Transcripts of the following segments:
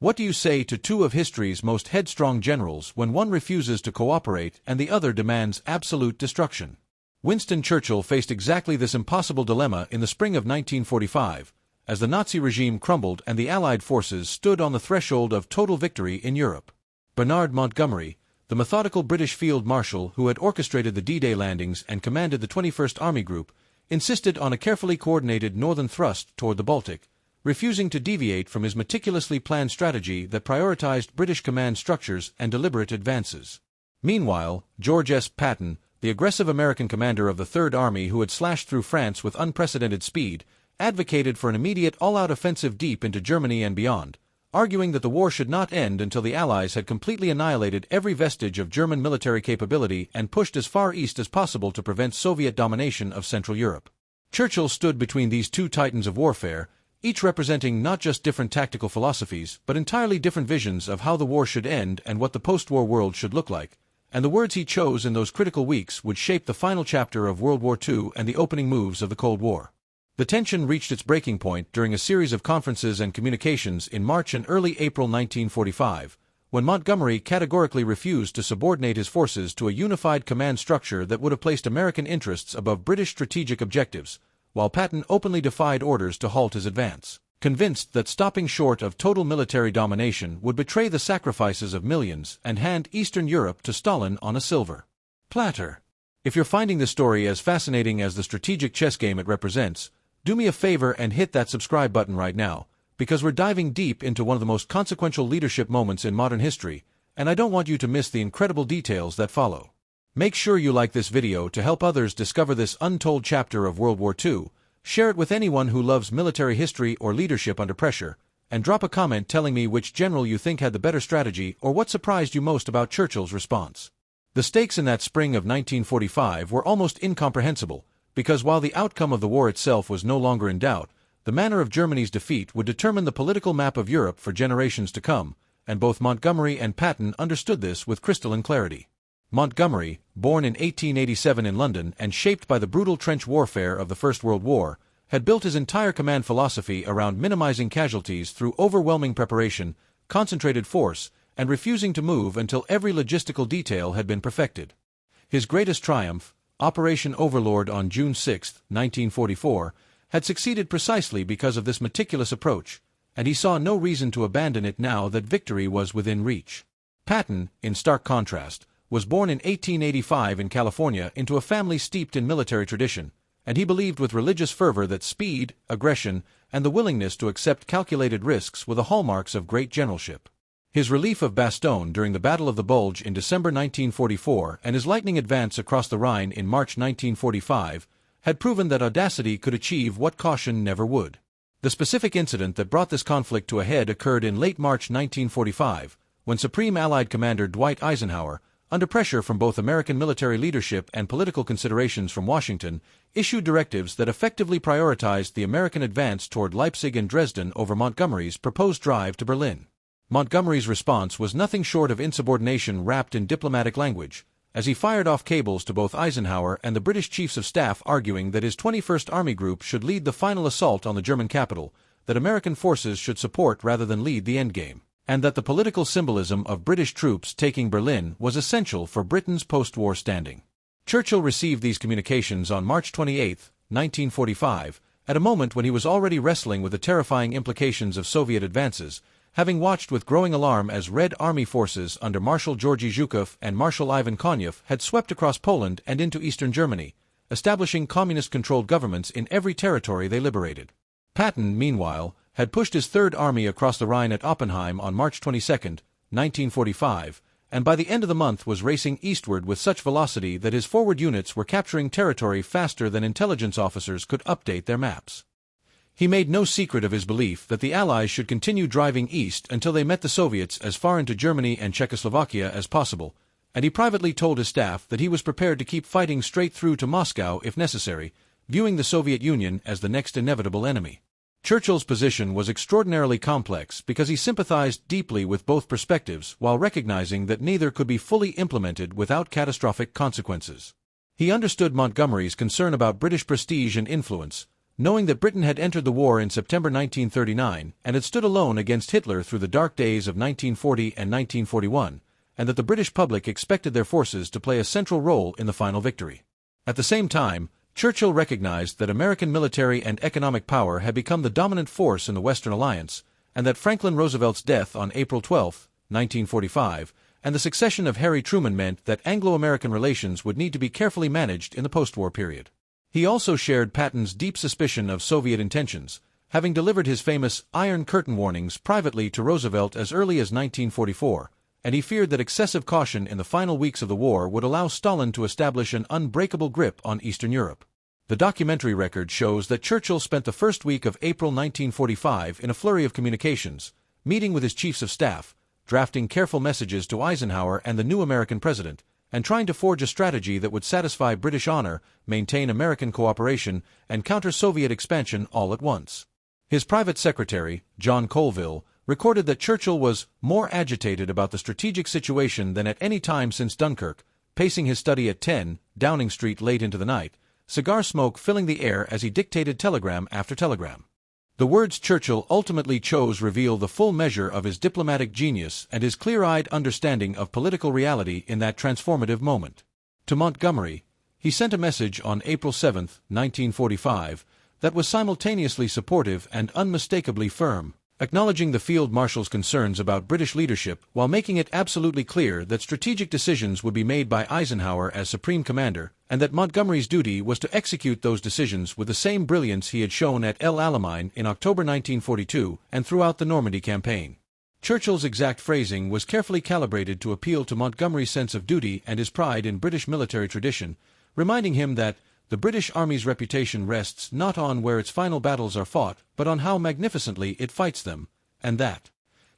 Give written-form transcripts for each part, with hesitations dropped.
What do you say to two of history's most headstrong generals when one refuses to cooperate and the other demands absolute destruction? Winston Churchill faced exactly this impossible dilemma in the spring of 1945, as the Nazi regime crumbled and the Allied forces stood on the threshold of total victory in Europe. Bernard Montgomery, the methodical British field marshal who had orchestrated the D-Day landings and commanded the 21st Army Group, insisted on a carefully coordinated northern thrust toward the Baltic, refusing to deviate from his meticulously planned strategy that prioritized British command structures and deliberate advances. Meanwhile, George S. Patton, the aggressive American commander of the Third Army who had slashed through France with unprecedented speed, advocated for an immediate all-out offensive deep into Germany and beyond, arguing that the war should not end until the Allies had completely annihilated every vestige of German military capability and pushed as far east as possible to prevent Soviet domination of Central Europe. Churchill stood between these two titans of warfare, each representing not just different tactical philosophies but entirely different visions of how the war should end and what the post-war world should look like, and the words he chose in those critical weeks would shape the final chapter of World War II and the opening moves of the Cold War. The tension reached its breaking point during a series of conferences and communications in March and early April 1945, when Montgomery categorically refused to subordinate his forces to a unified command structure that would have placed American interests above British strategic objectives, while Patton openly defied orders to halt his advance, convinced that stopping short of total military domination would betray the sacrifices of millions and hand Eastern Europe to Stalin on a silver platter. If you're finding this story as fascinating as the strategic chess game it represents, do me a favor and hit that subscribe button right now, because we're diving deep into one of the most consequential leadership moments in modern history, and I don't want you to miss the incredible details that follow. Make sure you like this video to help others discover this untold chapter of World War II, share it with anyone who loves military history or leadership under pressure, and drop a comment telling me which general you think had the better strategy or what surprised you most about Churchill's response. The stakes in that spring of 1945 were almost incomprehensible, because while the outcome of the war itself was no longer in doubt, the manner of Germany's defeat would determine the political map of Europe for generations to come, and both Montgomery and Patton understood this with crystalline clarity. Montgomery, born in 1887 in London and shaped by the brutal trench warfare of the First World War, had built his entire command philosophy around minimizing casualties through overwhelming preparation, concentrated force, and refusing to move until every logistical detail had been perfected. His greatest triumph, Operation Overlord on June 6, 1944, had succeeded precisely because of this meticulous approach, and he saw no reason to abandon it now that victory was within reach. Patton, in stark contrast, was born in 1885 in California into a family steeped in military tradition, and he believed with religious fervor that speed, aggression, and the willingness to accept calculated risks were the hallmarks of great generalship. His relief of Bastogne during the Battle of the Bulge in December 1944 and his lightning advance across the Rhine in March 1945 had proven that audacity could achieve what caution never would. The specific incident that brought this conflict to a head occurred in late March 1945, when Supreme Allied Commander Dwight Eisenhower, under pressure from both American military leadership and political considerations from Washington, issued directives that effectively prioritized the American advance toward Leipzig and Dresden over Montgomery's proposed drive to Berlin. Montgomery's response was nothing short of insubordination wrapped in diplomatic language, as he fired off cables to both Eisenhower and the British Chiefs of Staff arguing that his 21st Army Group should lead the final assault on the German capital, that American forces should support rather than lead the endgame, and that the political symbolism of British troops taking Berlin was essential for Britain's post-war standing. Churchill received these communications on March 28, 1945, at a moment when he was already wrestling with the terrifying implications of Soviet advances, having watched with growing alarm as Red Army forces under Marshal Georgy Zhukov and Marshal Ivan Konyev had swept across Poland and into eastern Germany, establishing communist-controlled governments in every territory they liberated. Patton, meanwhile, had pushed his Third Army across the Rhine at Oppenheim on March 22, 1945, and by the end of the month was racing eastward with such velocity that his forward units were capturing territory faster than intelligence officers could update their maps. He made no secret of his belief that the Allies should continue driving east until they met the Soviets as far into Germany and Czechoslovakia as possible, and he privately told his staff that he was prepared to keep fighting straight through to Moscow if necessary, viewing the Soviet Union as the next inevitable enemy. Churchill's position was extraordinarily complex because he sympathized deeply with both perspectives while recognizing that neither could be fully implemented without catastrophic consequences. He understood Montgomery's concern about British prestige and influence, Knowing that Britain had entered the war in September 1939 and had stood alone against Hitler through the dark days of 1940 and 1941, and that the British public expected their forces to play a central role in the final victory. At the same time, Churchill recognized that American military and economic power had become the dominant force in the Western Alliance, and that Franklin Roosevelt's death on April 12, 1945, and the succession of Harry Truman meant that Anglo-American relations would need to be carefully managed in the post-war period. He also shared Patton's deep suspicion of Soviet intentions, having delivered his famous Iron Curtain warnings privately to Roosevelt as early as 1944, and he feared that excessive caution in the final weeks of the war would allow Stalin to establish an unbreakable grip on Eastern Europe. The documentary record shows that Churchill spent the first week of April 1945 in a flurry of communications, meeting with his chiefs of staff, drafting careful messages to Eisenhower and the new American president, and trying to forge a strategy that would satisfy British honor, maintain American cooperation, and counter Soviet expansion all at once. His private secretary, John Colville, recorded that Churchill was more agitated about the strategic situation than at any time since Dunkirk, pacing his study at 10 Downing Street late into the night, cigar smoke filling the air as he dictated telegram after telegram. The words Churchill ultimately chose reveal the full measure of his diplomatic genius and his clear-eyed understanding of political reality in that transformative moment. To Montgomery, he sent a message on April 7, 1945, that was simultaneously supportive and unmistakably firm, acknowledging the Field Marshal's concerns about British leadership while making it absolutely clear that strategic decisions would be made by Eisenhower as Supreme Commander, and that Montgomery's duty was to execute those decisions with the same brilliance he had shown at El Alamein in October 1942 and throughout the Normandy campaign. Churchill's exact phrasing was carefully calibrated to appeal to Montgomery's sense of duty and his pride in British military tradition, reminding him that the British Army's reputation rests not on where its final battles are fought, but on how magnificently it fights them, and that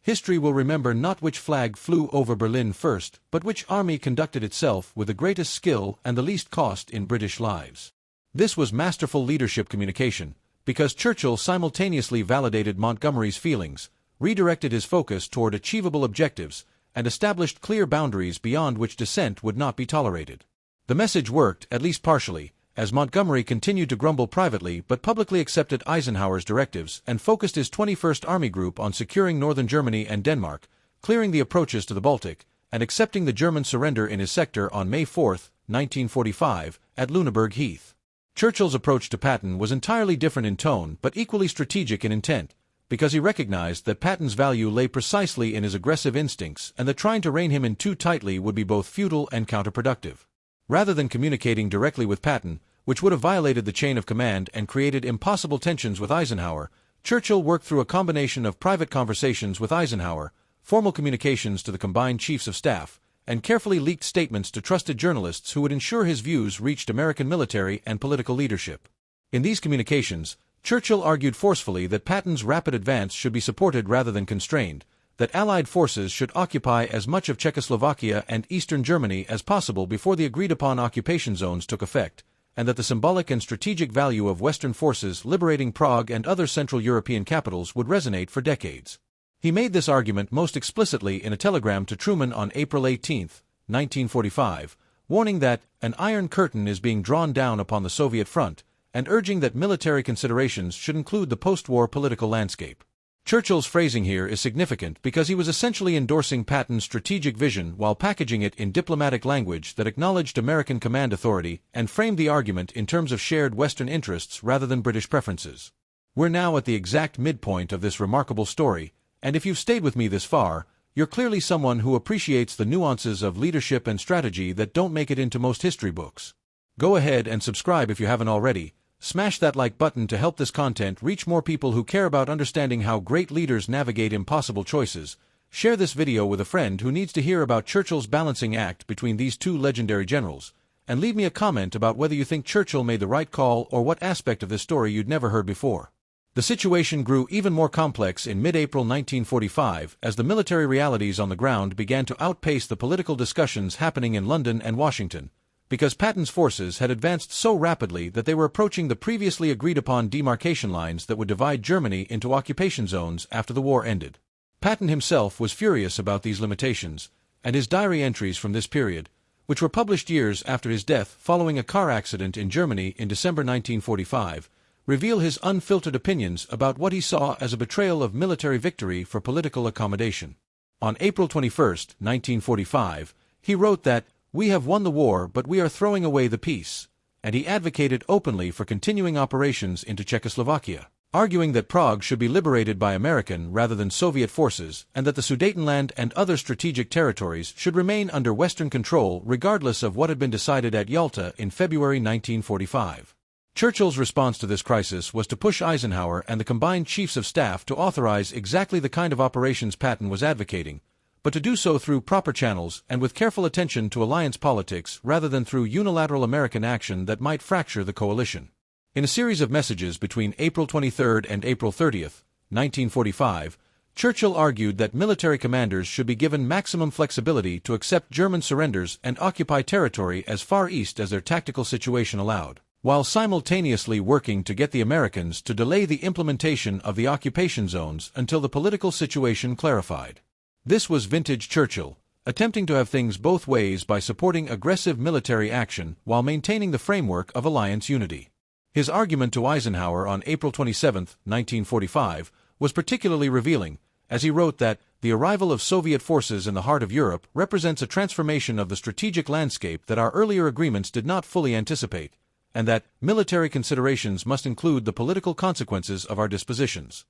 history will remember not which flag flew over Berlin first, but which army conducted itself with the greatest skill and the least cost in British lives. This was masterful leadership communication, because Churchill simultaneously validated Montgomery's feelings, redirected his focus toward achievable objectives, and established clear boundaries beyond which dissent would not be tolerated. The message worked, at least partially, as Montgomery continued to grumble privately but publicly accepted Eisenhower's directives and focused his 21st Army Group on securing northern Germany and Denmark, clearing the approaches to the Baltic, and accepting the German surrender in his sector on May 4, 1945, at Lüneburg Heath. Churchill's approach to Patton was entirely different in tone but equally strategic in intent, because he recognized that Patton's value lay precisely in his aggressive instincts and that trying to rein him in too tightly would be both futile and counterproductive. Rather than communicating directly with Patton, which would have violated the chain of command and created impossible tensions with Eisenhower, Churchill worked through a combination of private conversations with Eisenhower, formal communications to the combined chiefs of staff, and carefully leaked statements to trusted journalists who would ensure his views reached American military and political leadership. In these communications, Churchill argued forcefully that Patton's rapid advance should be supported rather than constrained, that Allied forces should occupy as much of Czechoslovakia and eastern Germany as possible before the agreed-upon occupation zones took effect, and that the symbolic and strategic value of Western forces liberating Prague and other Central European capitals would resonate for decades. He made this argument most explicitly in a telegram to Truman on April 18, 1945, warning that an Iron Curtain is being drawn down upon the Soviet front, and urging that military considerations should include the post-war political landscape. Churchill's phrasing here is significant because he was essentially endorsing Patton's strategic vision while packaging it in diplomatic language that acknowledged American command authority and framed the argument in terms of shared Western interests rather than British preferences. We're now at the exact midpoint of this remarkable story, and if you've stayed with me this far, you're clearly someone who appreciates the nuances of leadership and strategy that don't make it into most history books. Go ahead and subscribe if you haven't already. Smash that like button to help this content reach more people who care about understanding how great leaders navigate impossible choices. Share this video with a friend who needs to hear about Churchill's balancing act between these two legendary generals, and leave me a comment about whether you think Churchill made the right call or what aspect of this story you'd never heard before. The situation grew even more complex in mid-April 1945 as the military realities on the ground began to outpace the political discussions happening in London and Washington, because Patton's forces had advanced so rapidly that they were approaching the previously agreed-upon demarcation lines that would divide Germany into occupation zones after the war ended. Patton himself was furious about these limitations, and his diary entries from this period, which were published years after his death following a car accident in Germany in December 1945, reveal his unfiltered opinions about what he saw as a betrayal of military victory for political accommodation. On April 21, 1945, he wrote that, "We have won the war, but we are throwing away the peace," and he advocated openly for continuing operations into Czechoslovakia, arguing that Prague should be liberated by American rather than Soviet forces and that the Sudetenland and other strategic territories should remain under Western control regardless of what had been decided at Yalta in February 1945. Churchill's response to this crisis was to push Eisenhower and the combined chiefs of staff to authorize exactly the kind of operations Patton was advocating, but to do so through proper channels and with careful attention to alliance politics rather than through unilateral American action that might fracture the coalition. In a series of messages between April 23 and April 30, 1945, Churchill argued that military commanders should be given maximum flexibility to accept German surrenders and occupy territory as far east as their tactical situation allowed, while simultaneously working to get the Americans to delay the implementation of the occupation zones until the political situation clarified. This was vintage Churchill, attempting to have things both ways by supporting aggressive military action while maintaining the framework of alliance unity. His argument to Eisenhower on April 27, 1945, was particularly revealing, as he wrote that the arrival of Soviet forces in the heart of Europe represents a transformation of the strategic landscape that our earlier agreements did not fully anticipate, and that military considerations must include the political consequences of our dispositions.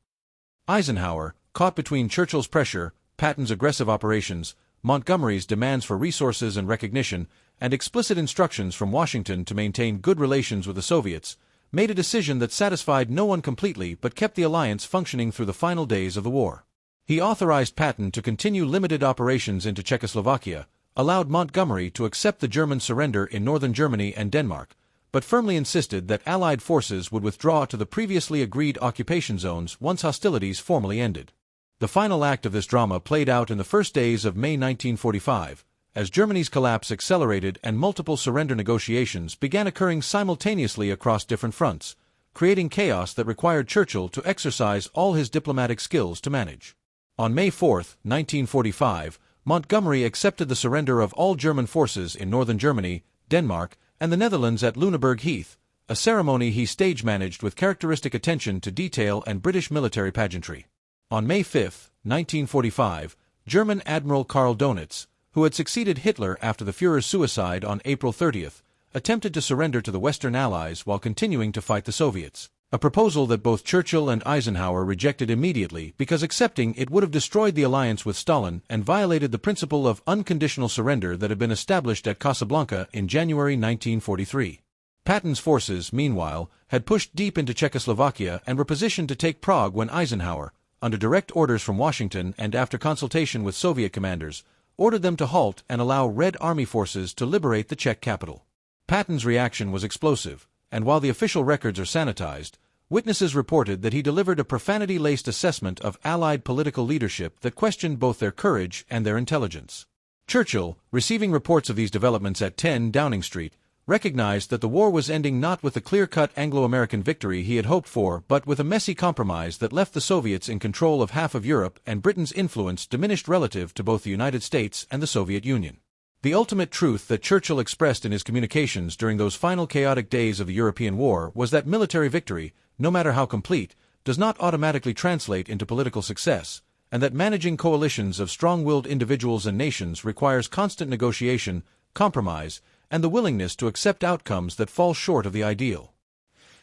Eisenhower, caught between Churchill's pressure, Patton's aggressive operations, Montgomery's demands for resources and recognition, and explicit instructions from Washington to maintain good relations with the Soviets, made a decision that satisfied no one completely but kept the alliance functioning through the final days of the war. He authorized Patton to continue limited operations into Czechoslovakia, allowed Montgomery to accept the German surrender in northern Germany and Denmark, but firmly insisted that Allied forces would withdraw to the previously agreed occupation zones once hostilities formally ended. The final act of this drama played out in the first days of May 1945, as Germany's collapse accelerated and multiple surrender negotiations began occurring simultaneously across different fronts, creating chaos that required Churchill to exercise all his diplomatic skills to manage. On May 4, 1945, Montgomery accepted the surrender of all German forces in northern Germany, Denmark, and the Netherlands at Lüneburg Heath, a ceremony he stage-managed with characteristic attention to detail and British military pageantry. On May 5, 1945, German Admiral Karl Donitz, who had succeeded Hitler after the Führer's suicide on April 30, attempted to surrender to the Western Allies while continuing to fight the Soviets, a proposal that both Churchill and Eisenhower rejected immediately because accepting it would have destroyed the alliance with Stalin and violated the principle of unconditional surrender that had been established at Casablanca in January 1943. Patton's forces, meanwhile, had pushed deep into Czechoslovakia and were positioned to take Prague when Eisenhower, under direct orders from Washington and after consultation with Soviet commanders, ordered them to halt and allow Red Army forces to liberate the Czech capital. Patton's reaction was explosive, and while the official records are sanitized, witnesses reported that he delivered a profanity-laced assessment of Allied political leadership that questioned both their courage and their intelligence. Churchill, receiving reports of these developments at 10 Downing Street, recognized that the war was ending not with the clear-cut Anglo-American victory he had hoped for but with a messy compromise that left the Soviets in control of half of Europe and Britain's influence diminished relative to both the United States and the Soviet Union. The ultimate truth that Churchill expressed in his communications during those final chaotic days of the European war was that military victory, no matter how complete, does not automatically translate into political success, and that managing coalitions of strong-willed individuals and nations requires constant negotiation, compromise, and the willingness to accept outcomes that fall short of the ideal.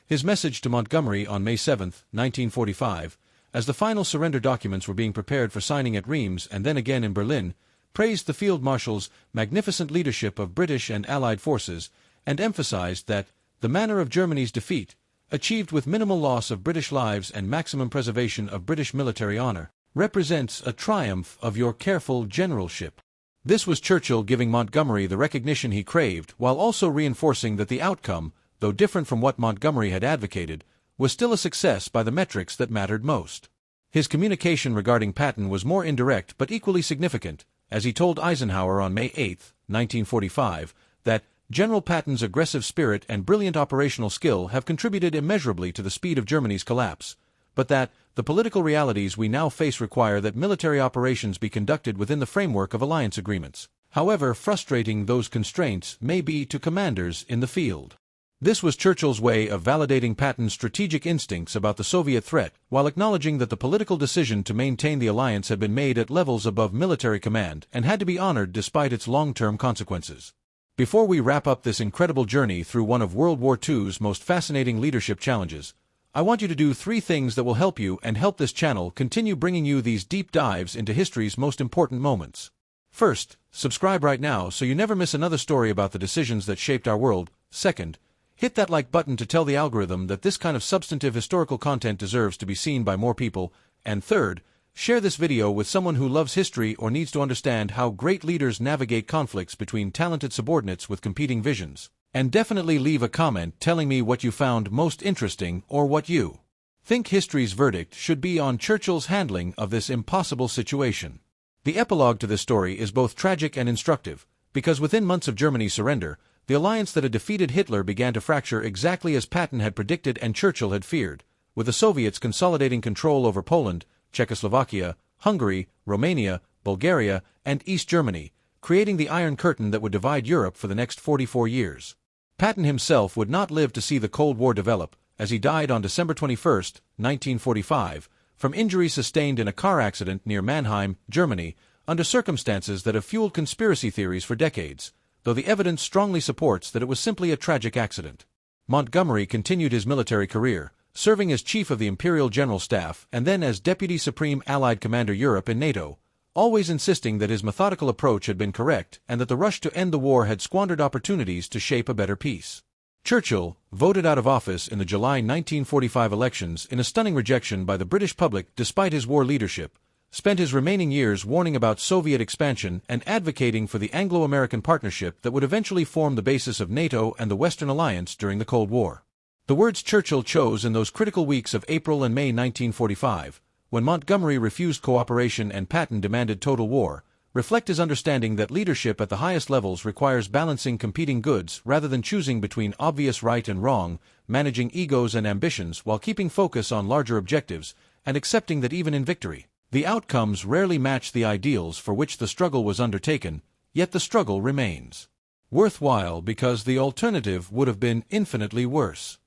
His message to Montgomery on May 7, 1945, as the final surrender documents were being prepared for signing at Reims and then again in Berlin, praised the Field Marshal's magnificent leadership of British and Allied forces and emphasized that the manner of Germany's defeat, achieved with minimal loss of British lives and maximum preservation of British military honor, represents a triumph of your careful generalship. This was Churchill giving Montgomery the recognition he craved while also reinforcing that the outcome, though different from what Montgomery had advocated, was still a success by the metrics that mattered most. His communication regarding Patton was more indirect but equally significant, as he told Eisenhower on May 8, 1945, that General Patton's aggressive spirit and brilliant operational skill have contributed immeasurably to the speed of Germany's collapse, but that the political realities we now face require that military operations be conducted within the framework of alliance agreements, however frustrating those constraints may be to commanders in the field. This was Churchill's way of validating Patton's strategic instincts about the Soviet threat, while acknowledging that the political decision to maintain the alliance had been made at levels above military command and had to be honored despite its long-term consequences. Before we wrap up this incredible journey through one of World War II's most fascinating leadership challenges, I want you to do 3 things that will help you and help this channel continue bringing you these deep dives into history's most important moments. First, subscribe right now so you never miss another story about the decisions that shaped our world. Second, hit that like button to tell the algorithm that this kind of substantive historical content deserves to be seen by more people. And third, share this video with someone who loves history or needs to understand how great leaders navigate conflicts between talented subordinates with competing visions. And definitely leave a comment telling me what you found most interesting or what you think history's verdict should be on Churchill's handling of this impossible situation. The epilogue to this story is both tragic and instructive, because within months of Germany's surrender, the alliance that had defeated Hitler began to fracture exactly as Patton had predicted and Churchill had feared, with the Soviets consolidating control over Poland, Czechoslovakia, Hungary, Romania, Bulgaria, and East Germany, creating the Iron Curtain that would divide Europe for the next 44 years. Patton himself would not live to see the Cold War develop, as he died on December 21, 1945, from injuries sustained in a car accident near Mannheim, Germany, under circumstances that have fueled conspiracy theories for decades, though the evidence strongly supports that it was simply a tragic accident. Montgomery continued his military career, serving as Chief of the Imperial General Staff and then as Deputy Supreme Allied Commander Europe in NATO, always insisting that his methodical approach had been correct and that the rush to end the war had squandered opportunities to shape a better peace. Churchill, voted out of office in the July 1945 elections in a stunning rejection by the British public despite his war leadership, spent his remaining years warning about Soviet expansion and advocating for the Anglo-American partnership that would eventually form the basis of NATO and the Western Alliance during the Cold War. The words Churchill chose in those critical weeks of April and May 1945, when Montgomery refused cooperation and Patton demanded total war, reflect his understanding that leadership at the highest levels requires balancing competing goods rather than choosing between obvious right and wrong, managing egos and ambitions while keeping focus on larger objectives, and accepting that even in victory, the outcomes rarely match the ideals for which the struggle was undertaken, yet the struggle remains worthwhile because the alternative would have been infinitely worse.